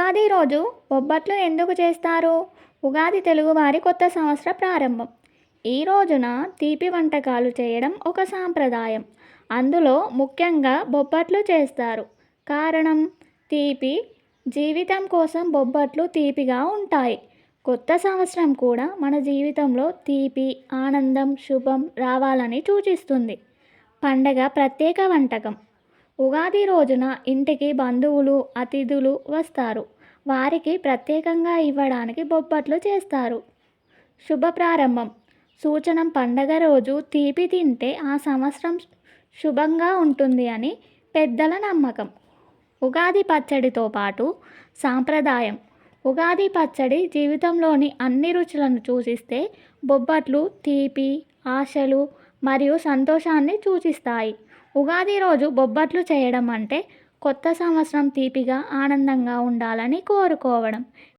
ఉగాది రోజు బొబ్బట్లు ఎందుకు చేస్తారు? ఉగాది తెలుగువారి కొత్త సంవత్సర ప్రారంభం. ఈ రోజున తీపి వంటకాలు చేయడం ఒక సాంప్రదాయం. అందులో ముఖ్యంగా బొబ్బట్లు చేస్తారు. కారణం తీపి. జీవితం కోసం బొబ్బట్లు తీపిగా ఉంటాయి. కొత్త సంవత్సరం కూడా మన జీవితంలో తీపి, ఆనందం, శుభం రావాలని సూచిస్తుంది. పండగ ప్రత్యేక వంటకం. ఉగాది రోజున ఇంటికి బంధువులు, అతిథులు వస్తారు. వారికి ప్రత్యేకంగా ఇవ్వడానికి బొబ్బట్లు చేస్తారు. శుభ ప్రారంభం. సూచనం పండగ రోజు తీపి తింటే ఆ సంవత్సరం శుభంగా ఉంటుంది అని పెద్దల నమ్మకం. ఉగాది పచ్చడితో పాటు సాంప్రదాయం. ఉగాది పచ్చడి జీవితంలోని అన్ని రుచులను సూచిస్తే బొబ్బట్లు తీపి, ఆశలు మరియు సంతోషాన్ని సూచిస్తాయి. ఉగాది రోజు బొబ్బట్లు చేయడం అంటే కొత్త సంవత్సరం తీపిగా, ఆనందంగా ఉండాలని కోరుకోవడం.